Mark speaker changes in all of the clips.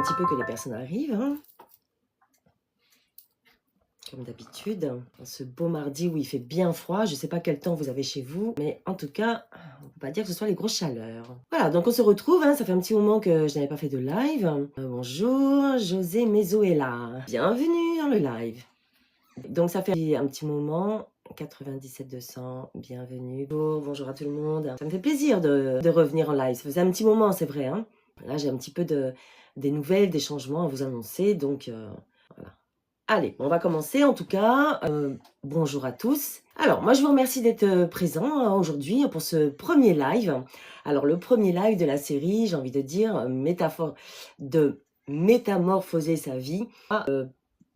Speaker 1: petit peu que les personnes arrivent, hein, comme d'habitude, ce beau mardi où il fait bien froid. Je ne sais pas quel temps vous avez chez vous, mais en tout cas, on ne peut pas dire que ce soit les grosses chaleurs. Voilà, donc on se retrouve, hein, ça fait un petit moment que je n'avais pas fait de live. Bonjour, José Mezoela. Bienvenue dans le live. Donc ça fait un petit moment, 97 200, bienvenue. Bonjour à tout le monde. Ça me fait plaisir de revenir en live. Ça faisait un petit moment, c'est vrai. Hein. Là, j'ai un petit peu des nouvelles, des changements à vous annoncer. Donc, voilà. Allez, on va commencer. En tout cas, bonjour à tous. Alors, moi, je vous remercie d'être présents aujourd'hui pour ce premier live. Alors, le premier live de la série, j'ai envie de dire, métamorphoser sa vie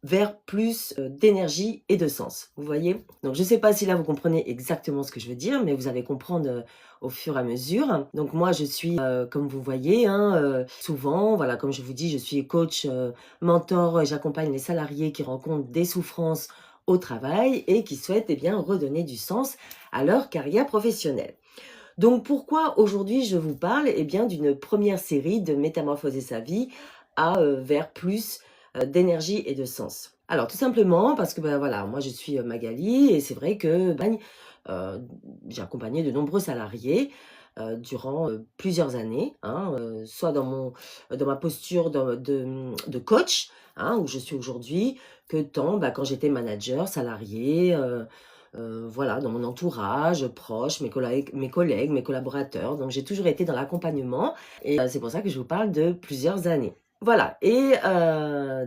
Speaker 1: vers plus d'énergie et de sens. Vous voyez? Donc, je ne sais pas si là, vous comprenez exactement ce que je veux dire, mais vous allez comprendre au fur et à mesure. Donc, moi, je suis, comme vous voyez, hein, souvent, voilà, comme je vous dis, je suis coach, mentor, j'accompagne les salariés qui rencontrent des souffrances au travail et qui souhaitent eh bien, redonner du sens à leur carrière professionnelle. Donc, pourquoi aujourd'hui je vous parle eh bien, d'une première série de Métamorphoser sa vie vers plus d'énergie et de sens. Alors, tout simplement parce que, ben, voilà, moi, je suis Magali et c'est vrai que j'ai accompagné de nombreux salariés durant plusieurs années, hein, soit dans ma posture de coach, hein, où je suis aujourd'hui, que quand j'étais manager, salarié, voilà, dans mon entourage proche, mes collègues, mes collaborateurs. Donc, j'ai toujours été dans l'accompagnement et c'est pour ça que je vous parle de plusieurs années. Voilà, et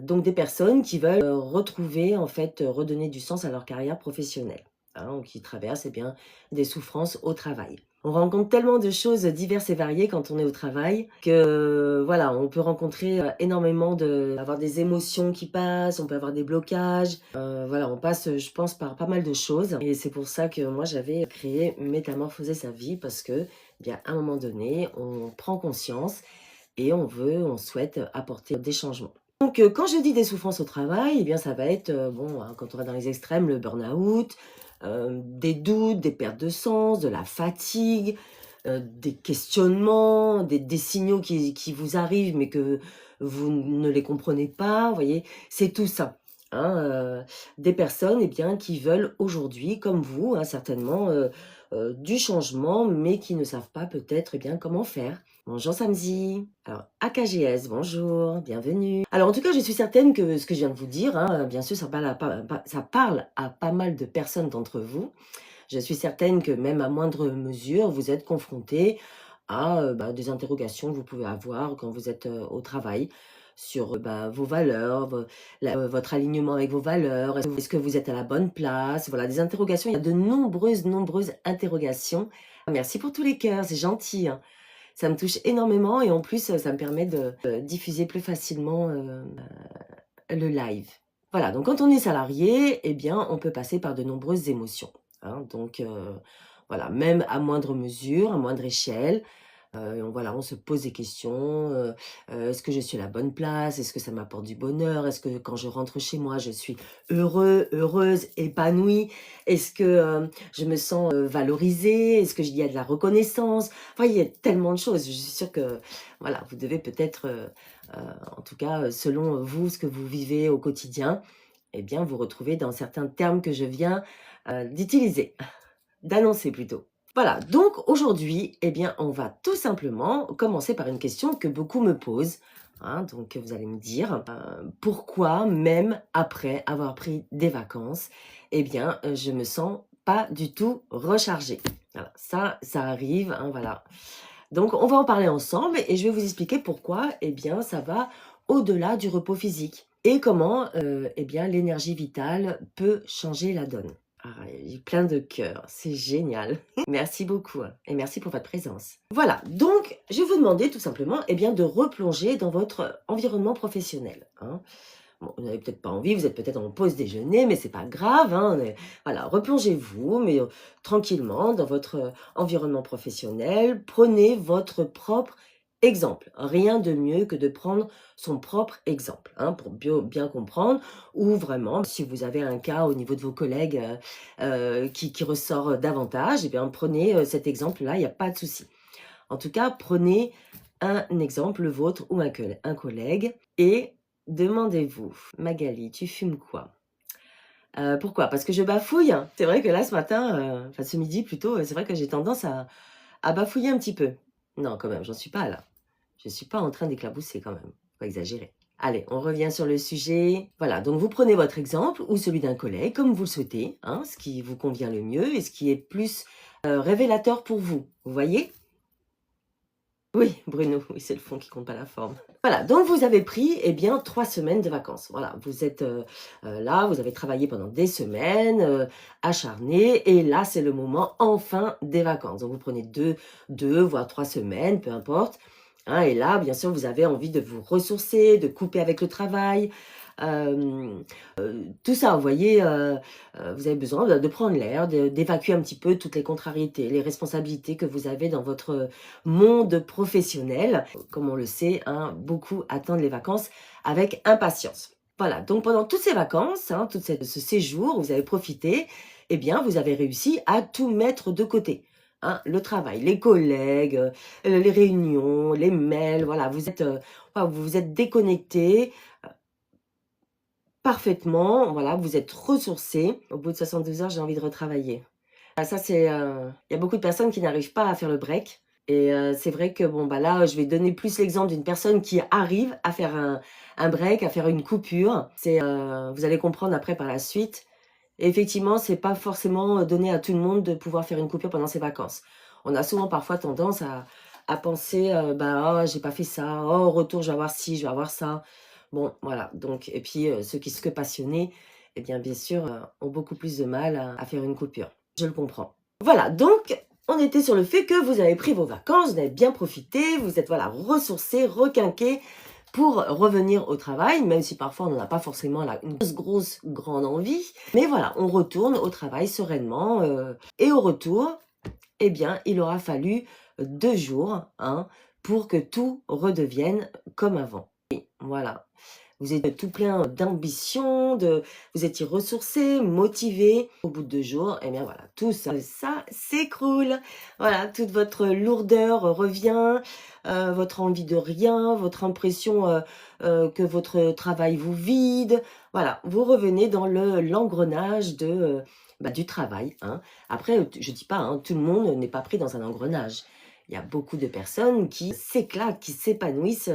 Speaker 1: donc des personnes qui veulent retrouver, en fait, redonner du sens à leur carrière professionnelle, hein, ou qui traversent eh bien, des souffrances au travail. On rencontre tellement de choses diverses et variées quand on est au travail que voilà, on peut rencontrer énormément avoir des émotions qui passent, on peut avoir des blocages. Voilà, on passe, je pense, par pas mal de choses. Et c'est pour ça que moi, j'avais créé Métamorphoser sa vie parce que, eh bien, à un moment donné, on prend conscience et on souhaite apporter des changements. Donc, quand je dis des souffrances au travail, eh bien, ça va être, hein, quand on va dans les extrêmes, le burn-out, des doutes, des pertes de sens, de la fatigue, des questionnements, des signaux qui vous arrivent mais que vous ne les comprenez pas, vous voyez, c'est tout ça. Hein, des personnes eh bien, qui veulent aujourd'hui, comme vous, hein, certainement, du changement, mais qui ne savent pas peut-être eh bien, comment faire. Bonjour Samzi. Alors, AKGS, bonjour, bienvenue. Alors, en tout cas, je suis certaine que ce que je viens de vous dire, hein, bien sûr, ça parle à pas mal de personnes d'entre vous. Je suis certaine que même à moindre mesure, vous êtes confrontés à des interrogations que vous pouvez avoir quand vous êtes au travail sur vos valeurs, votre alignement avec vos valeurs, est-ce que vous êtes à la bonne place, voilà, des interrogations, il y a de nombreuses interrogations. Merci pour tous les cœurs, c'est gentil, hein. Ça me touche énormément et en plus, ça me permet de diffuser plus facilement le live. Voilà, donc quand on est salarié, eh bien, on peut passer par de nombreuses émotions. Hein, donc, voilà, même à moindre mesure, à moindre échelle, voilà, on se pose des questions. Est-ce que je suis à la bonne place? Est-ce que ça m'apporte du bonheur? Est-ce que quand je rentre chez moi, je suis heureuse, épanouie? Est-ce que je me sens valorisée? Est-ce qu'il y a de la reconnaissance? Enfin, il y a tellement de choses. Je suis sûre que voilà, vous devez peut-être, en tout cas, selon vous, ce que vous vivez au quotidien, eh bien, vous retrouvez dans certains termes que je viens d'utiliser, d'annoncer plutôt. Voilà, donc aujourd'hui, eh bien, on va tout simplement commencer par une question que beaucoup me posent. Hein, donc, vous allez me dire pourquoi, même après avoir pris des vacances, eh bien, je me sens pas du tout rechargée. Voilà, ça arrive, hein, voilà. Donc, on va en parler ensemble et je vais vous expliquer pourquoi, eh bien, ça va au-delà du repos physique et comment, eh bien, l'énergie vitale peut changer la donne. Ah, j'ai plein de cœur, c'est génial. Merci beaucoup hein, et merci pour votre présence. Voilà, donc je vais vous demander tout simplement eh bien, de replonger dans votre environnement professionnel. Hein. Bon, vous n'avez peut-être pas envie, vous êtes peut-être en pause déjeuner, mais c'est pas grave. Hein, voilà, replongez-vous, mais tranquillement dans votre environnement professionnel. Prenez votre propre exemple. Rien de mieux que de prendre son propre exemple hein, pour bien comprendre. Ou vraiment, si vous avez un cas au niveau de vos collègues qui ressort davantage, eh bien, prenez cet exemple-là, il n'y a pas de souci. En tout cas, prenez un exemple, le vôtre ou un collègue, et demandez-vous: «Magali, tu fumes quoi?» Pourquoi? Parce que je bafouille? C'est vrai que là, ce matin, enfin ce midi plutôt, c'est vrai que j'ai tendance à bafouiller un petit peu. Non, quand même, j'en suis pas là. Je suis pas en train d'éclabousser quand même, faut pas exagérer. Allez, on revient sur le sujet. Voilà, donc vous prenez votre exemple ou celui d'un collègue, comme vous le souhaitez, hein, ce qui vous convient le mieux et ce qui est plus, révélateur pour vous. Vous voyez? Oui, Bruno, oui, c'est le fond qui compte pas la forme. Voilà, donc vous avez pris, eh bien, 3 semaines de vacances. Voilà, vous êtes, là, vous avez travaillé pendant des semaines, acharné et là, c'est le moment enfin des vacances. Donc vous prenez 2 voire 3 semaines, peu importe, hein, et là, bien sûr, vous avez envie de vous ressourcer, de couper avec le travail, hem, tout ça, vous voyez, vous avez besoin de prendre l'air, d'évacuer un petit peu toutes les contrariétés, les responsabilités que vous avez dans votre monde professionnel. Comme on le sait, hein, beaucoup attendent les vacances avec impatience. Voilà, donc pendant toutes ces vacances, hein, ce séjour, vous avez profité, eh bien, vous avez réussi à tout mettre de côté. Hein, le travail, les collègues, les réunions, les mails, voilà, voilà, vous vous êtes déconnecté parfaitement, voilà, vous êtes ressourcé. Au bout de 72 heures, j'ai envie de retravailler. Ah ça c'est, il y a beaucoup de personnes qui n'arrivent pas à faire le break et c'est vrai que bon, bah, là, je vais donner plus l'exemple d'une personne qui arrive à faire un break, à faire une coupure. C'est, vous allez comprendre après par la suite. Et effectivement, c'est pas forcément, donné à tout le monde de pouvoir faire une coupure pendant ses vacances. On a souvent parfois tendance à penser, bah: «Oh, j'ai pas fait ça. Oh, au retour, je vais avoir ci, je vais avoir ça». Bon, voilà, donc et puis, ceux qui se que passionnés, eh bien sûr, ont beaucoup plus de mal à faire une coupure. Je le comprends. Voilà, donc on était sur le fait que vous avez pris vos vacances, vous avez bien profité, vous êtes, voilà, ressourcés, requinqués pour revenir au travail, même si parfois on n'en a pas forcément là une grosse, grande envie. Mais voilà, on retourne au travail sereinement, et au retour, eh bien, il aura fallu 2 jours, hein, pour que tout redevienne comme avant. Oui, voilà. Vous êtes tout plein d'ambition, vous étiez ressourcés, motivés. Au bout de 2 jours, eh bien voilà, tout ça s'écroule. Voilà, toute votre lourdeur revient, votre envie de rien, votre impression, que votre travail vous vide. Voilà, vous revenez dans l'engrenage du travail, hein. Après, je dis pas, hein, tout le monde n'est pas pris dans un engrenage. Il y a beaucoup de personnes qui s'éclatent, qui s'épanouissent,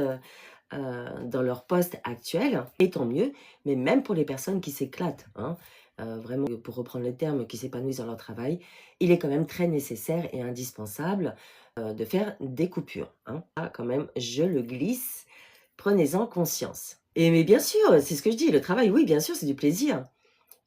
Speaker 1: dans leur poste actuel, et tant mieux, mais même pour les personnes qui s'éclatent, hein, vraiment, pour reprendre le terme, qui s'épanouissent dans leur travail, il est quand même très nécessaire et indispensable de faire des coupures. Hein. Ça, quand même, je le glisse, prenez-en conscience. Et mais bien sûr, c'est ce que je dis, le travail, oui, bien sûr, c'est du plaisir.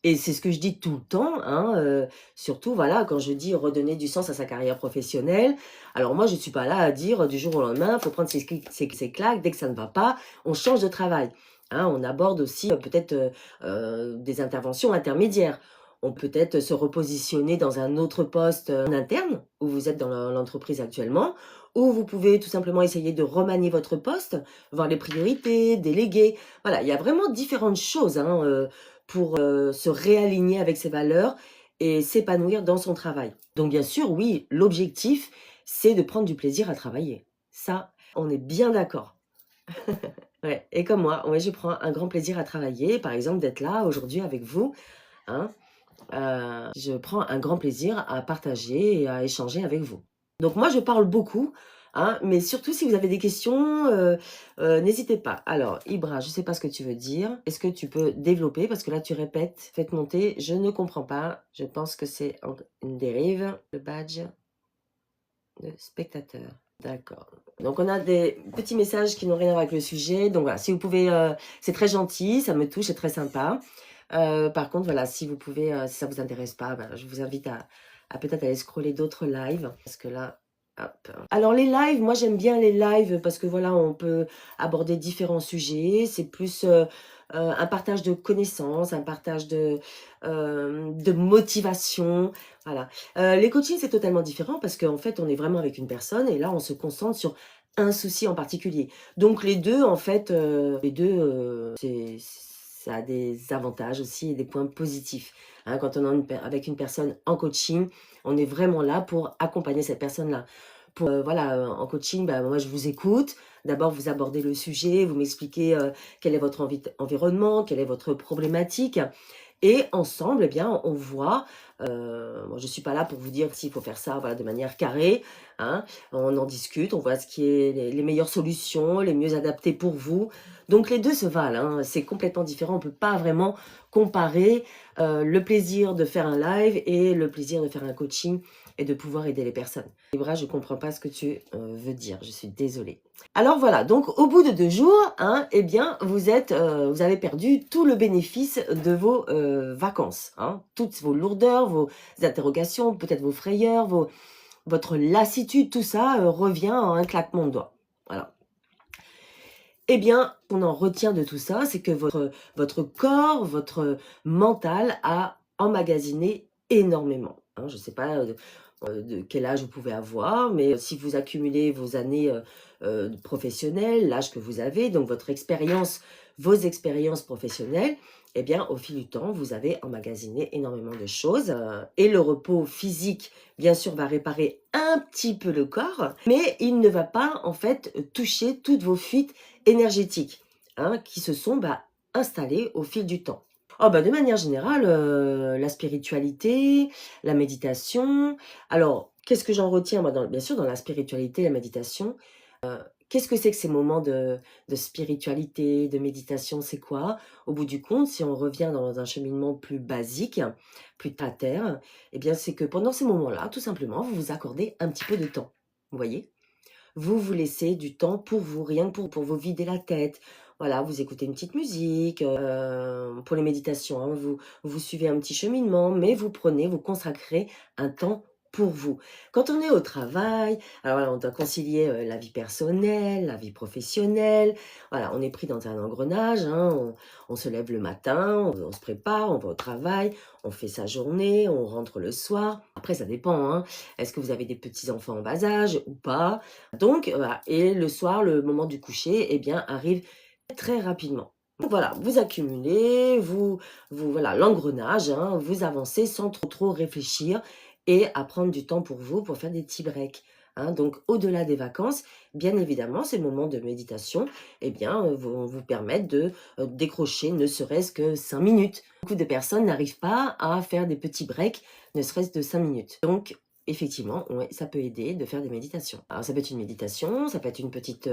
Speaker 1: Et c'est ce que je dis tout le temps, hein, surtout voilà, quand je dis redonner du sens à sa carrière professionnelle. Alors moi, je ne suis pas là à dire du jour au lendemain, il faut prendre ses claques, dès que ça ne va pas, on change de travail. Hein, on aborde aussi peut-être des interventions intermédiaires. On peut peut-être se repositionner dans un autre poste en interne, où vous êtes dans l'entreprise actuellement, ou vous pouvez tout simplement essayer de remanier votre poste, voir les priorités, déléguer. Voilà, il y a vraiment différentes choses, hein, pour se réaligner avec ses valeurs et s'épanouir dans son travail. Donc bien sûr, oui, l'objectif, c'est de prendre du plaisir à travailler. Ça, on est bien d'accord. Ouais, et comme moi, ouais, je prends un grand plaisir à travailler, par exemple d'être là aujourd'hui avec vous, hein. Je prends un grand plaisir à partager et à échanger avec vous. Donc moi, je parle beaucoup, hein, mais surtout si vous avez des questions, n'hésitez pas. Alors, Ibra, je ne sais pas ce que tu veux dire. Est-ce que tu peux développer? Parce que là, tu répètes, faites monter, je ne comprends pas. Je pense que c'est une dérive. Le badge de spectateur. D'accord. Donc, on a des petits messages qui n'ont rien à voir avec le sujet. Donc voilà, si vous pouvez, c'est très gentil, ça me touche, c'est très sympa. Par contre, voilà, si vous pouvez, si ça vous intéresse pas, bah, je vous invite à peut-être aller scroller d'autres lives parce que là, hop. Alors les lives, moi j'aime bien les lives parce que voilà, on peut aborder différents sujets. C'est plus, un partage de connaissances, un partage de motivation, voilà. Les coachings, c'est totalement différent parce qu'en fait, on est vraiment avec une personne et là, on se concentre sur un souci en particulier. Donc les 2 en fait, c'est ça a des avantages aussi et des points positifs, hein. Quand on est avec une personne en coaching, on est vraiment là pour accompagner cette personne-là. Pour, voilà, en coaching, bah, moi je vous écoute. D'abord, vous abordez le sujet, vous m'expliquez quel est votre environnement, quelle est votre problématique. Et ensemble, eh bien, on voit, moi je suis pas là pour vous dire s'il faut faire ça, voilà, de manière carrée, hein. On en discute, on voit ce qui est les meilleures solutions, les mieux adaptées pour vous. Donc les 2 se valent, hein, c'est complètement différent. On peut pas vraiment comparer, le plaisir de faire un live et le plaisir de faire un coaching et de pouvoir aider les personnes. Libra, je comprends pas ce que tu, veux dire, je suis désolée. Alors voilà, donc au bout de 2 jours, hein, eh bien, vous avez perdu tout le bénéfice de vos vacances, hein. Toutes vos lourdeurs, vos interrogations, peut-être vos frayeurs, votre lassitude, tout ça revient en un claquement de doigts. Voilà. Eh bien, on en retient de tout ça, c'est que votre corps, votre mental a emmagasiné énormément, hein. Je ne sais pas de quel âge vous pouvez avoir, mais si vous accumulez vos années professionnelles, l'âge que vous avez, donc votre expérience, vos expériences professionnelles, eh bien, au fil du temps, vous avez emmagasiné énormément de choses. Et le repos physique, bien sûr, va réparer un petit peu le corps, mais il ne va pas, en fait, toucher toutes vos fuites énergétiques, hein, qui se sont installées au fil du temps. Oh bah, de manière générale, la spiritualité, la méditation. Alors, qu'est-ce que j'en retiens moi bien sûr dans la spiritualité, la méditation, qu'est-ce que c'est que ces moments de spiritualité, de méditation? C'est quoi? Au bout du compte, si on revient dans un cheminement plus basique, plus terre à terre, eh bien, c'est que pendant ces moments-là, tout simplement, vous vous accordez un petit peu de temps. Vous voyez? Vous vous laissez du temps pour vous, rien que pour vous vider la tête. Voilà, vous écoutez une petite musique, pour les méditations, hein, vous suivez un petit cheminement, mais vous consacrez un temps pour vous. Quand on est au travail, alors voilà, on doit concilier la vie personnelle, la vie professionnelle. Voilà, on est pris dans un engrenage, hein, on se lève le matin, on se prépare, on va au travail, on fait sa journée, on rentre le soir. Après, ça dépend, hein. Est-ce que vous avez des petits-enfants en bas âge ou pas? Donc, voilà, et le soir, le moment du coucher, eh bien, arrive très rapidement. Donc voilà, vous accumulez, voilà, l'engrenage, hein, vous avancez sans trop réfléchir et à prendre du temps pour vous, pour faire des petits breaks, hein. Donc, au-delà des vacances, bien évidemment, ces moments de méditation, eh bien, vont vous permettre de décrocher ne serait-ce que 5 minutes. Beaucoup de personnes n'arrivent pas à faire des petits breaks, ne serait-ce de 5 minutes. Donc, effectivement, ouais, ça peut aider de faire des méditations. Alors, ça peut être une méditation, ça peut être une petite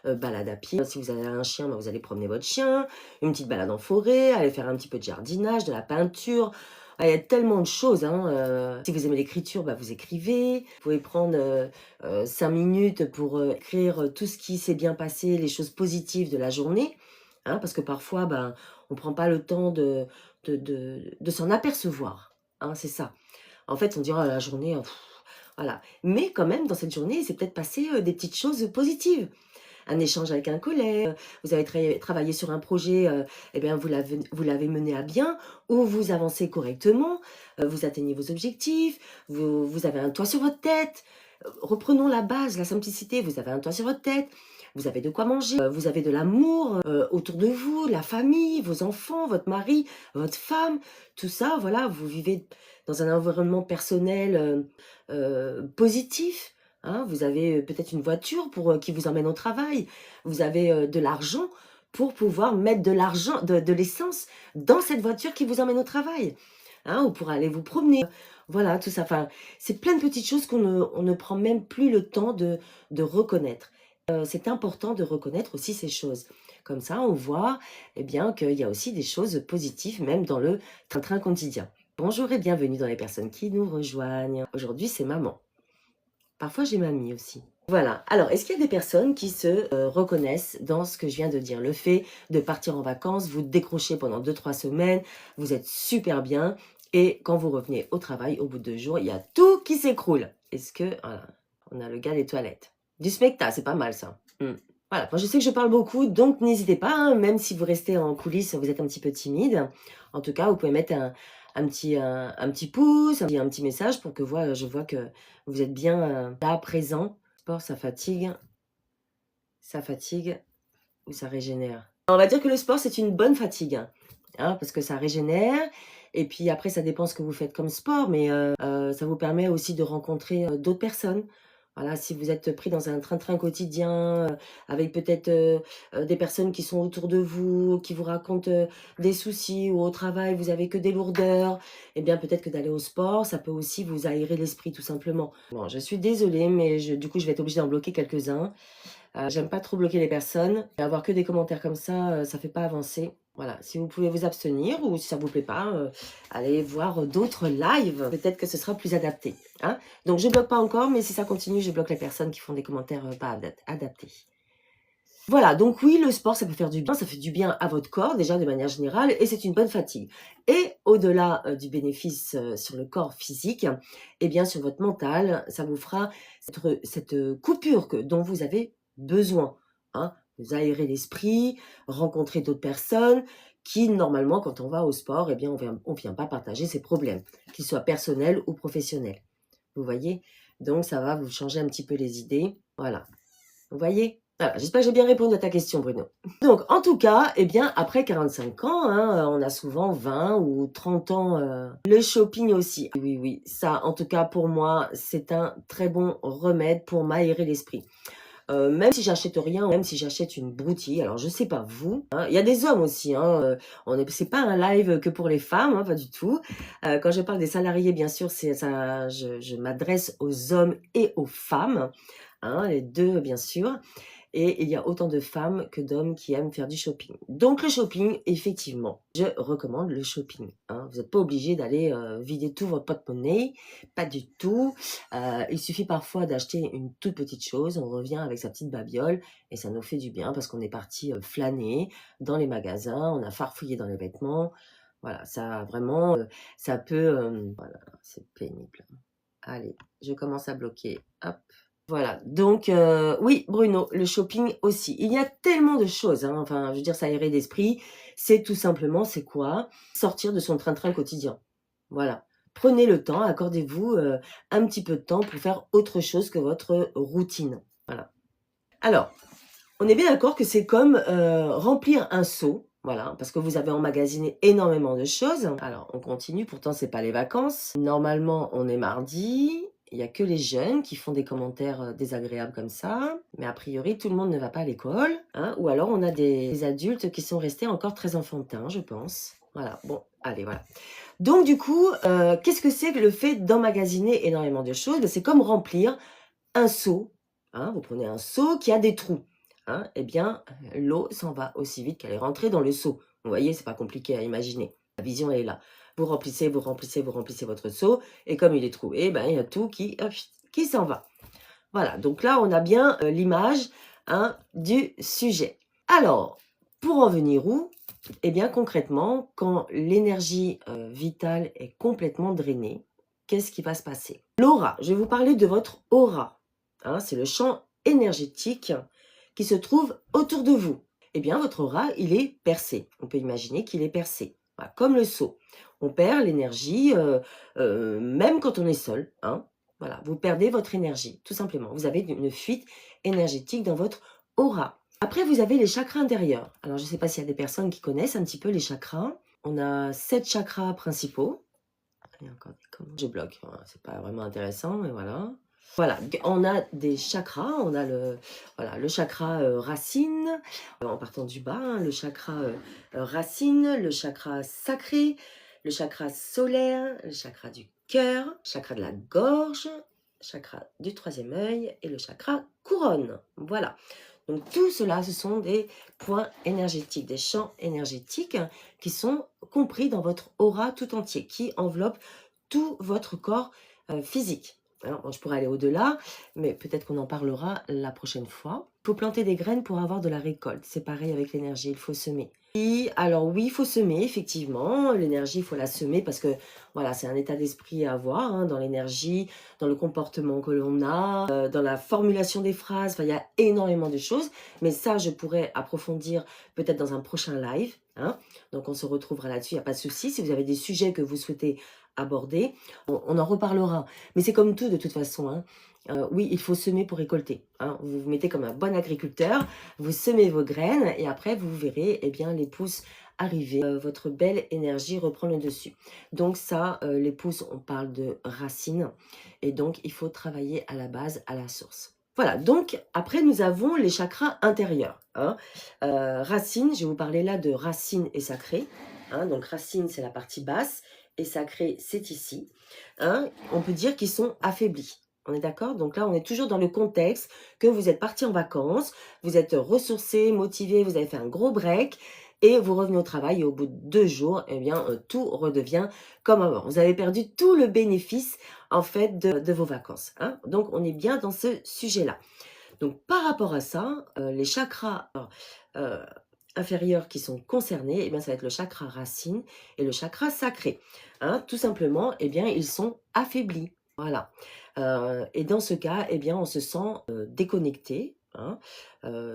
Speaker 1: balade à pied. Si vous avez un chien, vous allez promener votre chien, une petite balade en forêt, aller faire un petit peu de jardinage, de la peinture. Ah, il y a tellement de choses, hein. Si vous aimez l'écriture, vous écrivez. Vous pouvez prendre 5 minutes pour écrire tout ce qui s'est bien passé, les choses positives de la journée, hein, parce que parfois, on ne prend pas le temps de s'en apercevoir, hein, c'est ça. En fait, on dira la journée, voilà. Mais quand même, dans cette journée, il s'est peut-être passé des petites choses positives. Un échange avec un collègue, vous avez travaillé sur un projet, eh bien, vous l'avez mené à bien, ou vous avancez correctement, vous atteignez vos objectifs, vous avez un toit sur votre tête. Reprenons la base, la simplicité, vous avez un toit sur votre tête, vous avez de quoi manger, vous avez de l'amour autour de vous, la famille, vos enfants, votre mari, votre femme, tout ça, voilà, vous vivez dans un environnement personnel positif, hein. Vous avez peut-être une voiture qui vous emmène au travail, vous avez de l'argent pour pouvoir mettre de l'essence dans cette voiture qui vous emmène au travail, hein, ou pour aller vous promener. Voilà, tout ça. Enfin, c'est plein de petites choses on ne prend même plus le temps de reconnaître. C'est important de reconnaître aussi ces choses. Comme ça, on voit eh bien, qu'il y a aussi des choses positives, même dans le train-train quotidien. Bonjour et bienvenue dans les personnes qui nous rejoignent. Aujourd'hui, c'est maman. Parfois, j'ai mamie aussi. Voilà. Alors, est-ce qu'il y a des personnes qui se reconnaissent dans ce que je viens de dire? Le fait de partir en vacances, vous décrochez pendant 2-3 semaines, vous êtes super bien, et quand vous revenez au travail, au bout de 2 jours, il y a tout qui s'écroule. Est-ce que... Voilà, on a le gars des toilettes. Du spectacle, c'est pas mal ça. Voilà, moi je sais que je parle beaucoup, donc n'hésitez pas, hein, même si vous restez en coulisses, vous êtes un petit peu timide. En tout cas, vous pouvez mettre un petit pouce, un petit message pour que je vois que vous êtes bien là, présent. Sport, ça fatigue ou ça régénère. On va dire que le sport, c'est une bonne fatigue, hein, parce que ça régénère. Et puis après, ça dépend ce que vous faites comme sport, mais ça vous permet aussi de rencontrer d'autres personnes. Voilà, si vous êtes pris dans un train-train quotidien, avec peut-être des personnes qui sont autour de vous, qui vous racontent des soucis, ou au travail, vous avez que des lourdeurs, eh bien peut-être que d'aller au sport, ça peut aussi vous aérer l'esprit tout simplement. Bon, je suis désolée, mais du coup, je vais être obligée d'en bloquer quelques-uns. J'aime pas trop bloquer les personnes. Et avoir que des commentaires comme ça fait pas avancer. Voilà, si vous pouvez vous abstenir ou si ça vous plaît pas, allez voir d'autres lives. Peut-être que ce sera plus adapté. Hein. Donc, je bloque pas encore, mais si ça continue, je bloque les personnes qui font des commentaires pas adaptés. Voilà, donc oui, le sport, ça peut faire du bien. Ça fait du bien à votre corps, déjà, de manière générale, et c'est une bonne fatigue. Et au-delà du bénéfice sur le corps physique, eh bien, sur votre mental, ça vous fera cette coupure dont vous avez besoin. Hein. Vous aérez l'esprit, rencontrer d'autres personnes qui, normalement, quand on va au sport, eh bien, on vient pas partager ses problèmes, qu'ils soient personnels ou professionnels. Vous voyez? Donc, ça va vous changer un petit peu les idées. Voilà. Vous voyez? Voilà, j'espère que j'ai bien répondu à ta question, Bruno. Donc, en tout cas, eh bien, après 45 ans, hein, on a souvent 20 ou 30 ans. Le shopping aussi. Oui, oui, ça, en tout cas, pour moi, c'est un très bon remède pour m'aérer l'esprit. Même si j'achète rien, même si j'achète une broutille, alors je sais pas vous, hein, il y a des hommes aussi, hein, c'est pas un live que pour les femmes, hein, pas du tout. Quand je parle des salariés, bien sûr, c'est ça, je m'adresse aux hommes et aux femmes, hein, les deux, bien sûr. Et il y a autant de femmes que d'hommes qui aiment faire du shopping. Donc le shopping, effectivement, je recommande le shopping. Hein. Vous n'êtes pas obligé d'aller vider tout votre porte-monnaie, pas du tout. Il suffit parfois d'acheter une toute petite chose, on revient avec sa petite babiole et ça nous fait du bien parce qu'on est parti flâner dans les magasins, on a farfouillé dans les vêtements. Voilà, ça vraiment, ça peut... voilà, c'est pénible. Allez, je commence à bloquer. Hop. Voilà, donc oui, Bruno, le shopping aussi. Il y a tellement de choses, hein, enfin, je veux dire, ça aérer d'esprit. C'est tout simplement, c'est quoi? Sortir de son train-train quotidien. Voilà. Prenez le temps, accordez-vous un petit peu de temps pour faire autre chose que votre routine. Voilà. Alors, on est bien d'accord que c'est comme remplir un seau. Voilà, parce que vous avez emmagasiné énormément de choses. Alors, on continue, pourtant, c'est pas les vacances. Normalement, on est mardi. Il n'y a que les jeunes qui font des commentaires désagréables comme ça. Mais a priori, tout le monde ne va pas à l'école. Hein, ou alors, on a des adultes qui sont restés encore très enfantins, je pense. Voilà, bon, allez, voilà. Donc, du coup, qu'est-ce que c'est que le fait d'emmagasiner énormément de choses? C'est comme remplir un seau. Hein, vous prenez un seau qui a des trous. Hein, eh bien, l'eau s'en va aussi vite qu'elle est rentrée dans le seau. Vous voyez, c'est pas compliqué à imaginer. La vision, elle est là. Vous remplissez, vous remplissez, vous remplissez votre seau. Et comme il est troué, ben, il y a tout qui s'en va. Voilà, donc là, on a bien l'image hein, du sujet. Alors, pour en venir où? Eh bien, concrètement, quand l'énergie vitale est complètement drainée, qu'est-ce qui va se passer? L'aura, je vais vous parler de votre aura. Hein, c'est le champ énergétique qui se trouve autour de vous. Eh bien, votre aura, il est percé. On peut imaginer qu'il est percé. Voilà, comme le seau. On perd l'énergie même quand on est seul. Hein. Voilà, vous perdez votre énergie, tout simplement. Vous avez une fuite énergétique dans votre aura. Après, vous avez les chakras intérieurs. Alors, je ne sais pas s'il y a des personnes qui connaissent un petit peu les chakras. On a 7 chakras principaux. Et encore je bloque. Voilà, c'est pas vraiment intéressant, mais voilà. Voilà, on a des chakras, on a le chakra racine, en partant du bas, hein, le chakra racine, le chakra sacré, le chakra solaire, le chakra du cœur, le chakra de la gorge, le chakra du 3e œil et le chakra couronne. Voilà. Donc tout cela, ce sont des points énergétiques, des champs énergétiques qui sont compris dans votre aura tout entier, qui enveloppent tout votre corps physique. Alors, je pourrais aller au-delà, mais peut-être qu'on en parlera la prochaine fois. Il faut planter des graines pour avoir de la récolte. C'est pareil avec l'énergie, il faut semer. Et alors oui, il faut semer, effectivement. L'énergie, il faut la semer parce que voilà, c'est un état d'esprit à avoir hein, dans l'énergie, dans le comportement que l'on a, dans la formulation des phrases. Enfin, il y a énormément de choses. Mais ça, je pourrais approfondir peut-être dans un prochain live. Hein. Donc, on se retrouvera là-dessus, il n'y a pas de souci. Si vous avez des sujets que vous souhaitez aborder, on en reparlera. Mais c'est comme tout de toute façon. Hein. Oui, il faut semer pour récolter. Hein. Vous vous mettez comme un bon agriculteur, vous semez vos graines et après vous verrez eh bien, les pousses arriver, votre belle énergie reprend le dessus. Donc ça, les pouces, on parle de racines et donc il faut travailler à la base, à la source. Voilà, donc après nous avons les chakras intérieurs, hein. Racines, je vais vous parler là de racines et sacré, hein. Donc racine, c'est la partie basse et sacré, c'est ici, hein. On peut dire qu'ils sont affaiblis. On est d'accord? Donc là, on est toujours dans le contexte que vous êtes parti en vacances, vous êtes ressourcé, motivé, vous avez fait un gros break et vous revenez au travail et au bout de 2 jours, eh bien, tout redevient comme avant. Vous avez perdu tout le bénéfice, en fait, de vos vacances, hein. Donc, on est bien dans ce sujet-là. Donc, par rapport à ça, les chakras euh, inférieurs qui sont concernés, eh bien, ça va être le chakra racine et le chakra sacré, hein. Tout simplement, eh bien, ils sont affaiblis. Voilà. Et dans ce cas, eh bien, on se sent déconnecté, hein,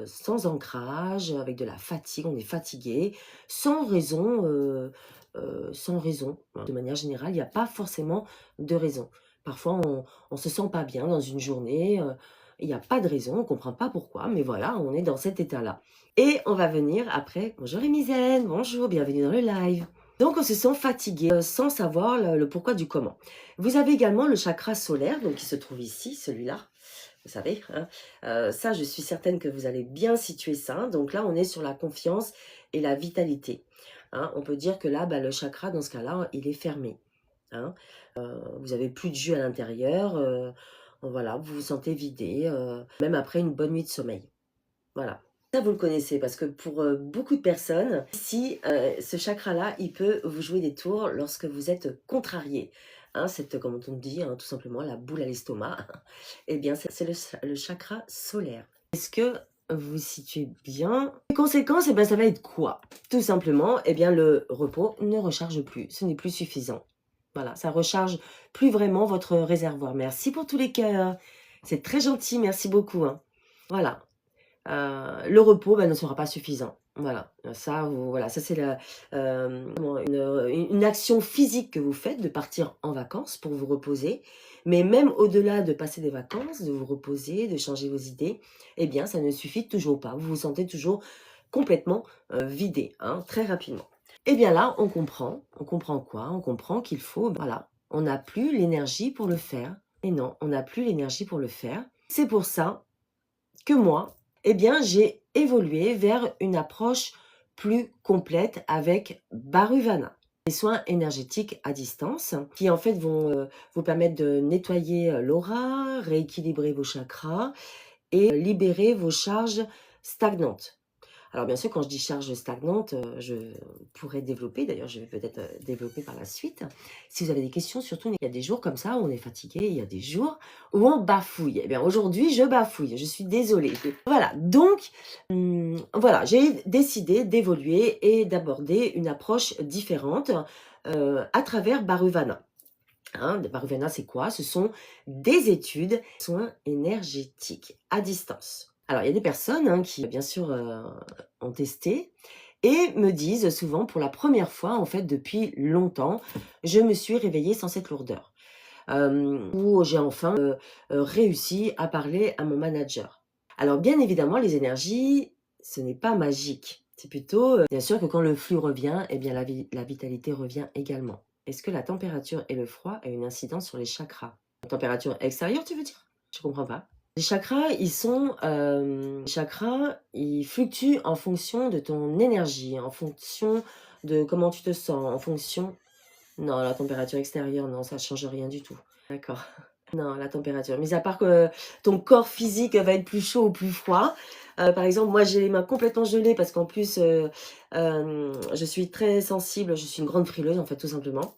Speaker 1: sans ancrage, avec de la fatigue, on est fatigué, sans raison. Hein. De manière générale, il n'y a pas forcément de raison. Parfois, on ne se sent pas bien dans une journée, il n'y a pas de raison, on ne comprend pas pourquoi, mais voilà, on est dans cet état-là. Et on va venir après, bonjour Emizen, bonjour, bienvenue dans le live. Donc on se sent fatigué sans savoir le pourquoi du comment. Vous avez également le chakra solaire, donc qui se trouve ici, celui-là, vous savez. Hein. Ça, je suis certaine que vous allez bien situer ça. Donc là, on est sur la confiance et la vitalité. Hein. On peut dire que là, le chakra, dans ce cas-là, il est fermé. Hein. Vous avez plus de jus à l'intérieur. Voilà, vous vous sentez vidé, même après une bonne nuit de sommeil. Voilà. Ça, vous le connaissez parce que pour beaucoup de personnes, si ce chakra-là, il peut vous jouer des tours lorsque vous êtes contrarié. Hein, comme on dit, hein, tout simplement, la boule à l'estomac. Eh bien, c'est le chakra solaire. Est-ce que vous vous situez bien? Les conséquences, eh bien, ça va être quoi? Tout simplement, eh bien, le repos ne recharge plus. Ce n'est plus suffisant. Voilà, ça recharge plus vraiment votre réservoir. Merci pour tous les cœurs. C'est très gentil, merci beaucoup. Hein. Voilà. Le repos ne sera pas suffisant. Voilà, voilà, ça c'est une action physique que vous faites de partir en vacances pour vous reposer. Mais même au-delà de passer des vacances, de vous reposer, de changer vos idées, eh bien, ça ne suffit toujours pas. Vous vous sentez toujours complètement vidé, hein, très rapidement. Eh bien là, on comprend quoi? On comprend qu'il faut, voilà, on n'a plus l'énergie pour le faire. Et non, on n'a plus l'énergie pour le faire. C'est pour ça que moi, eh bien, j'ai évolué vers une approche plus complète avec Baruvana. Des soins énergétiques à distance qui en fait vont vous permettre de nettoyer l'aura, rééquilibrer vos chakras et libérer vos charges stagnantes. Alors bien sûr, quand je dis charge stagnante, je pourrais développer, d'ailleurs je vais peut-être développer par la suite. Si vous avez des questions, surtout, il y a des jours comme ça où on est fatigué, il y a des jours où on bafouille. Eh bien aujourd'hui, je bafouille, je suis désolée. Voilà, donc voilà, j'ai décidé d'évoluer et d'aborder une approche différente à travers Baruvana. Hein, Baruvana, c'est quoi? Ce sont des études, soins énergétiques à distance. Alors, il y a des personnes hein, qui, bien sûr, ont testé et me disent souvent, pour la première fois, en fait, depuis longtemps, je me suis réveillée sans cette lourdeur. Ou j'ai enfin réussi à parler à mon manager. Alors, bien évidemment, les énergies, ce n'est pas magique. C'est plutôt, bien sûr, que quand le flux revient, eh bien, la vitalité revient également. Est-ce que la température et le froid ont une incidence sur les chakras? La température extérieure, tu veux dire? Je comprends pas. Les chakras, ils fluctuent en fonction de ton énergie, en fonction de comment tu te sens, en fonction... Non, la température extérieure, non, ça ne change rien du tout. D'accord. Non, la température. Mais à part que ton corps physique va être plus chaud ou plus froid. Par exemple, moi, j'ai les mains complètement gelées parce qu'en plus, je suis très sensible. Je suis une grande frileuse, en fait, tout simplement.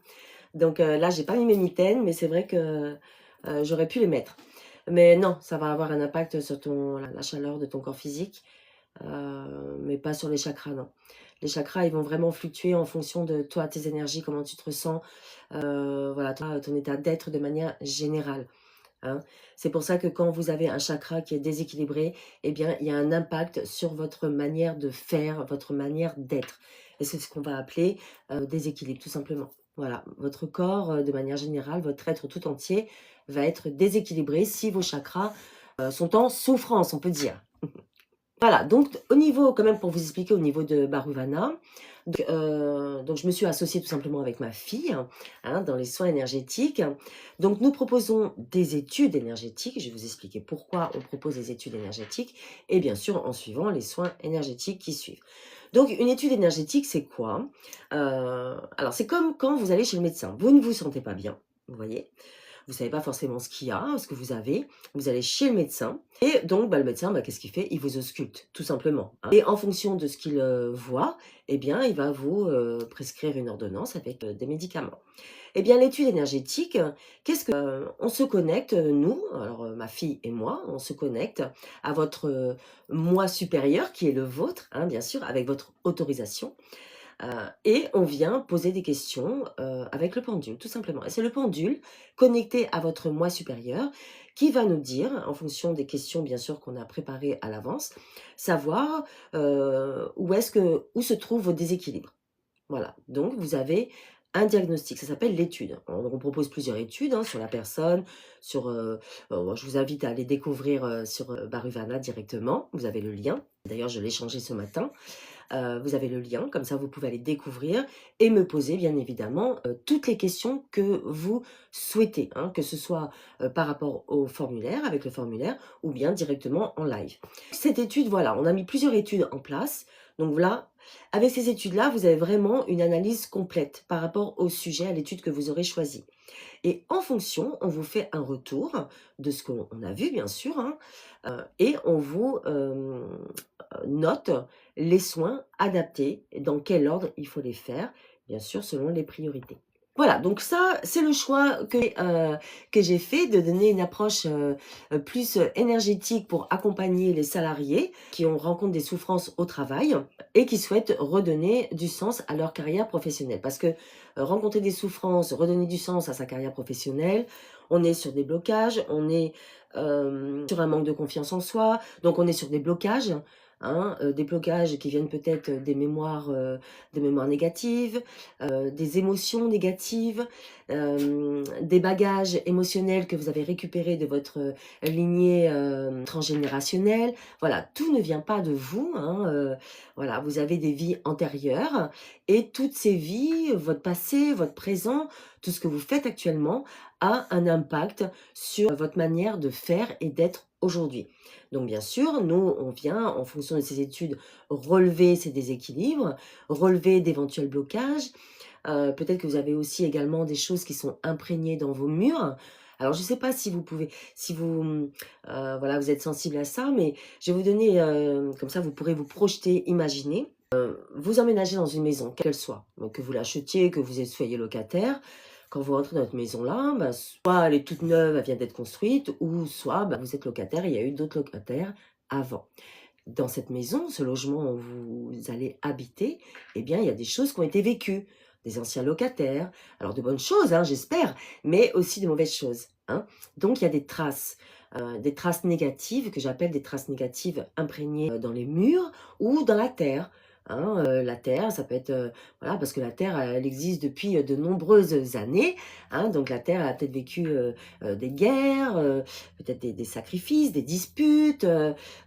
Speaker 1: Donc là, j'ai pas mis mes mitaines, mais c'est vrai que j'aurais pu les mettre. Mais non, ça va avoir un impact sur la chaleur de ton corps physique, mais pas sur les chakras, non. Les chakras, ils vont vraiment fluctuer en fonction de toi, tes énergies, comment tu te ressens, voilà, toi, ton état d'être de manière générale. Hein. C'est pour ça que quand vous avez un chakra qui est déséquilibré, eh bien, il y a un impact sur votre manière de faire, votre manière d'être. Et c'est ce qu'on va appeler déséquilibre, tout simplement. Voilà, votre corps, de manière générale, votre être tout entier va être déséquilibré si vos chakras sont en souffrance, on peut dire. Voilà, donc au niveau, quand même pour vous expliquer au niveau de Baruvana, donc je me suis associée tout simplement avec ma fille, hein, dans les soins énergétiques. Donc nous proposons des études énergétiques, je vais vous expliquer pourquoi on propose des études énergétiques, et bien sûr en suivant les soins énergétiques qui suivent. Donc une étude énergétique, c'est quoi? Alors c'est comme quand vous allez chez le médecin, vous ne vous sentez pas bien, vous voyez? Vous savez pas forcément ce qu'il y a, ce que vous avez. Vous allez chez le médecin et donc le médecin, qu'est-ce qu'il fait? Il vous ausculte, tout simplement, hein. Et en fonction de ce qu'il voit, eh bien, il va vous prescrire une ordonnance avec des médicaments. Eh bien, l'étude énergétique, qu'est-ce que on se connecte, nous, alors ma fille et moi, on se connecte à votre moi supérieur qui est le vôtre, hein, bien sûr, avec votre autorisation. Et on vient poser des questions avec le pendule, tout simplement. Et c'est le pendule connecté à votre moi supérieur qui va nous dire, en fonction des questions bien sûr qu'on a préparées à l'avance, savoir où se trouvent vos déséquilibres. Voilà, donc vous avez un diagnostic, ça s'appelle l'étude. On propose plusieurs études hein, sur la personne, je vous invite à aller découvrir sur Baruvana directement, vous avez le lien. D'ailleurs, je l'ai changé ce matin. Vous avez le lien, comme ça vous pouvez aller découvrir et me poser bien évidemment toutes les questions que vous souhaitez, hein, que ce soit par rapport au formulaire, avec le formulaire, ou bien directement en live. Cette étude, voilà, on a mis plusieurs études en place. Donc voilà, avec ces études-là, vous avez vraiment une analyse complète par rapport au sujet, à l'étude que vous aurez choisie. Et en fonction, on vous fait un retour de ce qu'on a vu, bien sûr, hein, et on vous note les soins adaptés, dans quel ordre il faut les faire, bien sûr, selon les priorités. Voilà, donc ça, c'est le choix que j'ai fait de donner une approche plus énergétique pour accompagner les salariés qui rencontrent des souffrances au travail et qui souhaitent redonner du sens à leur carrière professionnelle. Parce que rencontrer des souffrances, redonner du sens à sa carrière professionnelle, on est sur des blocages, on est sur un manque de confiance en soi, donc on est sur des blocages. Hein, des blocages qui viennent peut-être des mémoires négatives, des émotions négatives, des bagages émotionnels que vous avez récupérés de votre lignée transgénérationnelle. Voilà, tout ne vient pas de vous. Hein, voilà, vous avez des vies antérieures et toutes ces vies, votre passé, votre présent, tout ce que vous faites actuellement a un impact sur votre manière de faire et d'être aujourd'hui. Donc bien sûr, nous, on vient, en fonction de ces études, relever ces déséquilibres, relever d'éventuels blocages. Peut-être que vous avez aussi également des choses qui sont imprégnées dans vos murs. Alors, je ne sais pas si vous pouvez, si vous, voilà, vous êtes sensible à ça, mais je vais vous donner, comme ça, vous pourrez vous projeter, imaginer. Vous emménagez dans une maison, quelle qu'elle soit, donc que vous l'achetiez, que vous soyez locataire. Quand vous rentrez dans notre maison-là, soit elle est toute neuve, elle vient d'être construite, ou soit vous êtes locataire, il y a eu d'autres locataires avant. Dans cette maison, ce logement où vous allez habiter, eh bien, il y a des choses qui ont été vécues, des anciens locataires, alors de bonnes choses, hein, j'espère, mais aussi de mauvaises choses. Hein. Donc, il y a des traces négatives, que j'appelle des traces négatives imprégnées dans les murs ou dans la terre. Hein, la terre, ça peut être, voilà, parce que la terre, elle existe depuis de nombreuses années. Hein, donc la terre a peut-être vécu des guerres, peut-être des sacrifices, des disputes,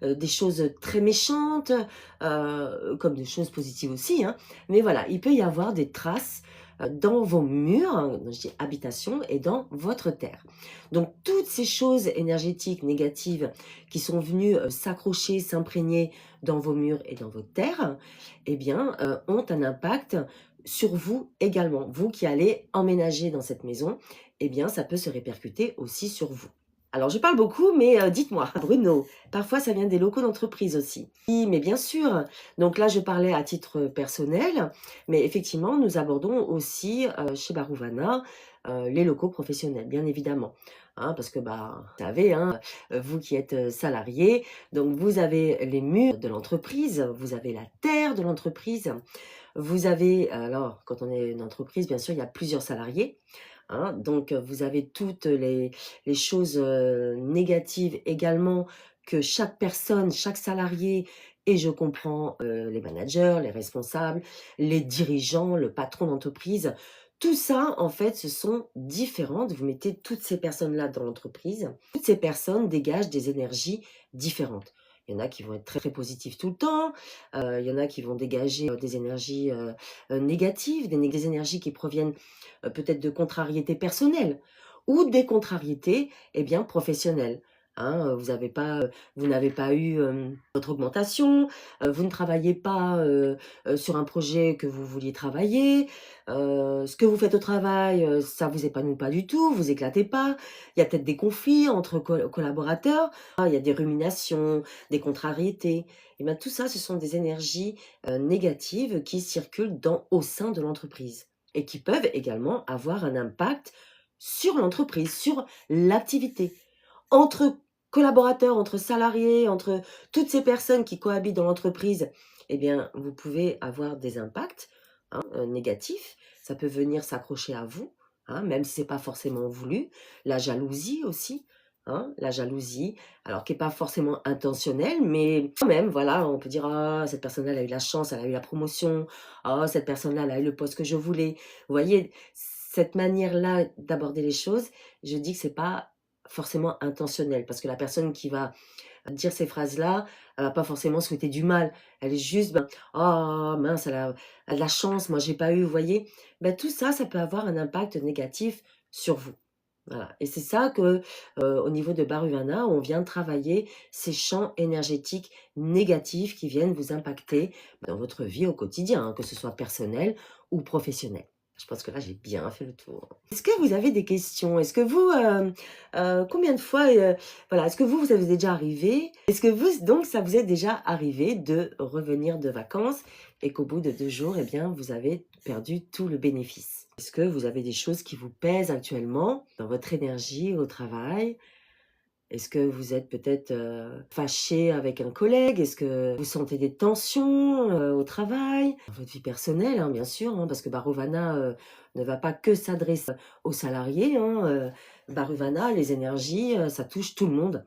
Speaker 1: des choses très méchantes, comme des choses positives aussi. Hein. Mais voilà, il peut y avoir des traces dans vos murs, hein, je dis habitation, et dans votre terre. Donc toutes ces choses énergétiques négatives qui sont venues s'accrocher, s'imprégner dans vos murs et dans votre terre, eh bien, ont un impact sur vous également. Vous qui allez emménager dans cette maison, eh bien, ça peut se répercuter aussi sur vous. Alors, je parle beaucoup, mais dites-moi, Bruno, parfois ça vient des locaux d'entreprise aussi. Oui, mais bien sûr. Donc là, je parlais à titre personnel, mais effectivement, nous abordons aussi chez Baruvana les locaux professionnels, bien évidemment. Hein, parce que, vous savez, hein, vous qui êtes salarié, donc vous avez les murs de l'entreprise, vous avez la terre de l'entreprise, vous avez, alors, quand on est une entreprise, bien sûr, il y a plusieurs salariés. Hein, donc, vous avez toutes les choses négatives également que chaque personne, chaque salarié, et je comprends les managers, les responsables, les dirigeants, le patron d'entreprise, tout ça, en fait, ce sont différentes. Vous mettez toutes ces personnes-là dans l'entreprise. Toutes ces personnes dégagent des énergies différentes. Il y en a qui vont être très, très positifs tout le temps. Il y en a qui vont dégager des énergies négatives, des énergies qui proviennent peut-être de contrariétés personnelles ou des contrariétés professionnelles. Hein, vous n'avez pas eu votre augmentation, vous ne travaillez pas sur un projet que vous vouliez travailler, ce que vous faites au travail, ça vous épanouit pas du tout, vous éclatez pas. Il y a peut-être des conflits entre collaborateurs, il y a des ruminations, des contrariétés. Et bien tout ça, ce sont des énergies négatives qui circulent au sein de l'entreprise et qui peuvent également avoir un impact sur l'entreprise, sur l'activité. Entre collaborateurs, entre salariés, entre toutes ces personnes qui cohabitent dans l'entreprise, vous pouvez avoir des impacts négatifs. Ça peut venir s'accrocher à vous, même si ce n'est pas forcément voulu. La jalousie aussi, la jalousie, alors qui n'est pas forcément intentionnelle, mais quand même, voilà, on peut dire, ah, cette personne-là, elle a eu la chance, elle a eu la promotion, ah, cette personne-là, elle a eu le poste que je voulais. Vous voyez, cette manière-là d'aborder les choses, je dis que c'est pas forcément intentionnel, parce que la personne qui va dire ces phrases-là, elle va pas forcément souhaiter du mal. Elle est juste, oh mince, elle a de la chance, moi j'ai pas eu, vous voyez. Tout ça, ça peut avoir un impact négatif sur vous. Voilà. Et c'est ça que, au niveau de Baruvana, on vient travailler ces champs énergétiques négatifs qui viennent vous impacter dans votre vie au quotidien, que ce soit personnel ou professionnel. Je pense que là, j'ai bien fait le tour. Est-ce que vous avez des questions? Est-ce que vous, combien de fois, voilà, est-ce que vous avez déjà arrivé? Est-ce que vous, donc, ça vous est déjà arrivé de revenir de vacances et qu'au bout de 2 jours, vous avez perdu tout le bénéfice? Est-ce que vous avez des choses qui vous pèsent actuellement dans votre énergie au travail? Est-ce que vous êtes peut-être fâché avec un collègue? Est-ce que vous sentez des tensions au travail? Dans votre vie personnelle, bien sûr, parce que Baruvana ne va pas que s'adresser aux salariés. Baruvana, les énergies, ça touche tout le monde.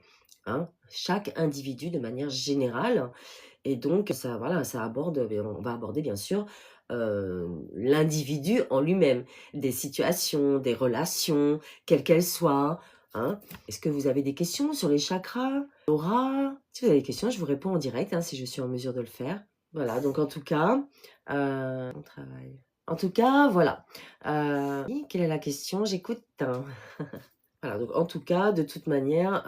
Speaker 1: Chaque individu de manière générale. Et donc, ça, voilà, ça aborde, on va aborder bien sûr l'individu en lui-même, des situations, des relations, quelles qu'elles soient. Est-ce que vous avez des questions sur les chakras, l'aura? Si vous avez des questions, je vous réponds en direct, si je suis en mesure de le faire. Voilà, donc en tout cas, on travaille. En tout cas, voilà. Oui, quelle est la question? J'écoute. Voilà, donc en tout cas, de toute manière,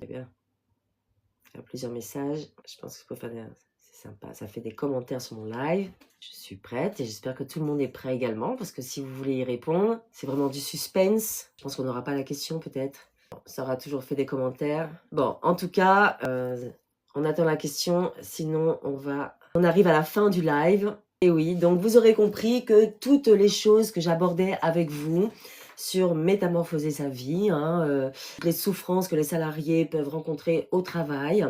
Speaker 1: il y a plusieurs messages. Je pense qu'il faut faire des... C'est sympa, ça fait des commentaires sur mon live. Je suis prête et j'espère que tout le monde est prêt également, parce que si vous voulez y répondre, c'est vraiment du suspense. Je pense qu'on n'aura pas la question peut-être. Ça aura toujours fait des commentaires. Bon, en tout cas, on attend la question, sinon on arrive à la fin du live. Et oui, donc vous aurez compris que toutes les choses que j'abordais avec vous sur métamorphoser sa vie, les souffrances que les salariés peuvent rencontrer au travail,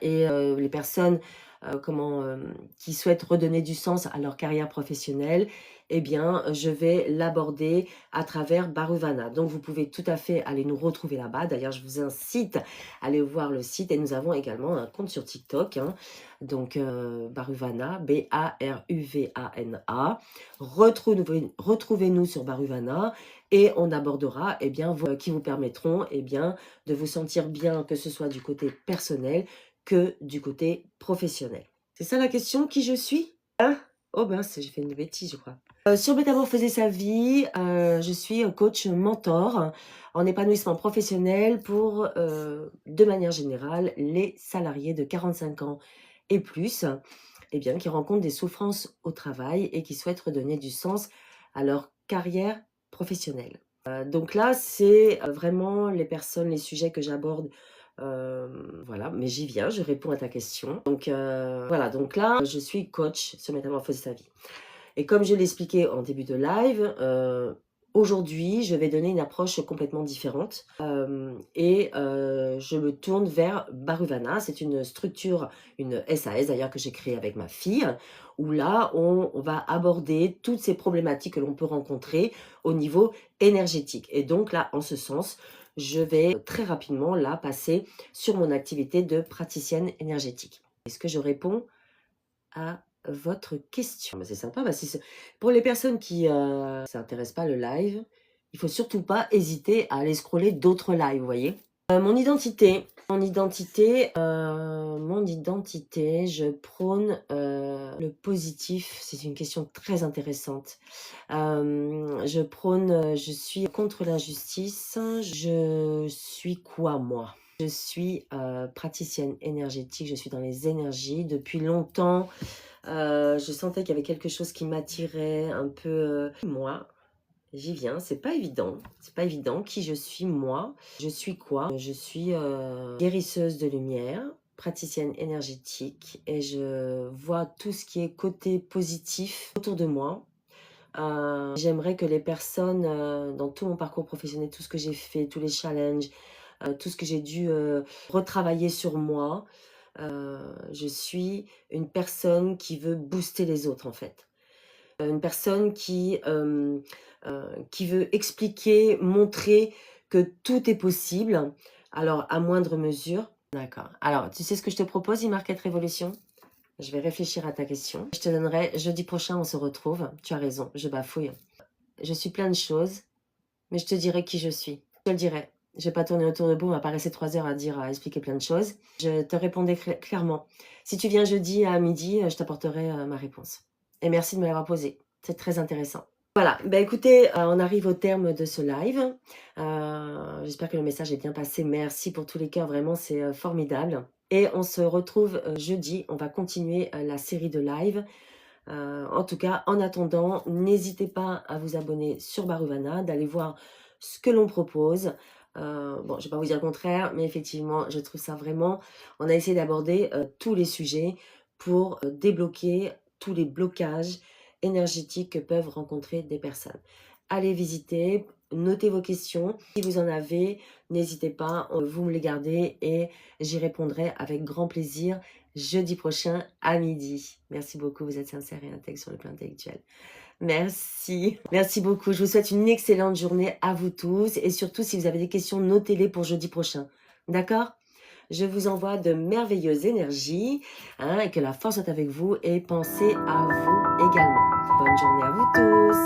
Speaker 1: et les personnes qui souhaitent redonner du sens à leur carrière professionnelle, je vais l'aborder à travers Baruvana. Donc, vous pouvez tout à fait aller nous retrouver là-bas. D'ailleurs, je vous incite à aller voir le site. Et nous avons également un compte sur TikTok. Donc, Baruvana, Baruvana. Retrouvez-nous sur Baruvana et on abordera qui vous permettront de vous sentir bien, que ce soit du côté personnel que du côté professionnel. C'est ça la question, qui je suis? Oh mince, j'ai fait une bêtise, je crois. Sur Métamorphoser sa vie, je suis coach mentor en épanouissement professionnel pour, de manière générale, les salariés de 45 ans et plus, qui rencontrent des souffrances au travail et qui souhaitent redonner du sens à leur carrière professionnelle. Donc là, c'est vraiment les sujets que j'aborde. Voilà, mais j'y viens, je réponds à ta question. Donc voilà, donc là, je suis coach sur Métamorphoser sa vie. Et comme je l'expliquais en début de live, aujourd'hui, je vais donner une approche complètement différente. Je me tourne vers Baruvana. C'est une structure, une SAS d'ailleurs, que j'ai créée avec ma fille, où là, on va aborder toutes ces problématiques que l'on peut rencontrer au niveau énergétique. Et donc là, en ce sens, je vais très rapidement là passer sur mon activité de praticienne énergétique. Est-ce que je réponds à votre question? C'est sympa, pour les personnes qui ne s'intéressent pas le live, il faut surtout pas hésiter à aller scroller d'autres lives, vous voyez. Mon identité, je prône le positif. C'est une question très intéressante. Je suis contre l'injustice. Je suis quoi, moi? Je suis praticienne énergétique, je suis dans les énergies depuis longtemps. Je sentais qu'il y avait quelque chose qui m'attirait un peu. Moi, j'y viens, c'est pas évident. C'est pas évident. Qui je suis, moi? Je suis quoi? Je suis guérisseuse de lumière, praticienne énergétique, et je vois tout ce qui est côté positif autour de moi. J'aimerais que les personnes, dans tout mon parcours professionnel, tout ce que j'ai fait, tous les challenges, tout ce que j'ai dû retravailler sur moi, je suis une personne qui veut booster les autres, en fait. Une personne qui veut expliquer, montrer que tout est possible, alors à moindre mesure. D'accord. Alors, tu sais ce que je te propose, e-market Révolution? Je vais réfléchir à ta question. Je te donnerai, jeudi prochain, on se retrouve. Tu as raison, je bafouille. Je suis plein de choses, mais je te dirai qui je suis. Je te le dirai. Je vais pas tourner autour de bout, on va pas rester 3 heures à expliquer plein de choses. Je te répondrai clairement. Si tu viens jeudi à midi, je t'apporterai ma réponse. Et merci de me l'avoir posée. C'est très intéressant. Voilà, bah écoutez, on arrive au terme de ce live. J'espère que le message est bien passé. Merci pour tous les cœurs, vraiment, c'est formidable. Et on se retrouve jeudi. On va continuer la série de live. En tout cas, en attendant, n'hésitez pas à vous abonner sur Baruvana, d'aller voir ce que l'on propose. Bon, je ne vais pas vous dire le contraire, mais effectivement, je trouve ça vraiment... On a essayé d'aborder tous les sujets pour débloquer tous les blocages énergétiques que peuvent rencontrer des personnes. Allez visiter, notez vos questions. Si vous en avez, n'hésitez pas, vous me les gardez et j'y répondrai avec grand plaisir jeudi prochain à midi. Merci beaucoup, vous êtes sincère et intègre sur le plan intellectuel. Merci. Merci beaucoup. Je vous souhaite une excellente journée à vous tous. Et surtout, si vous avez des questions, notez-les pour jeudi prochain. D'accord? Je vous envoie de merveilleuses énergies et que la force soit avec vous et pensez à vous également. Bonne journée à vous tous.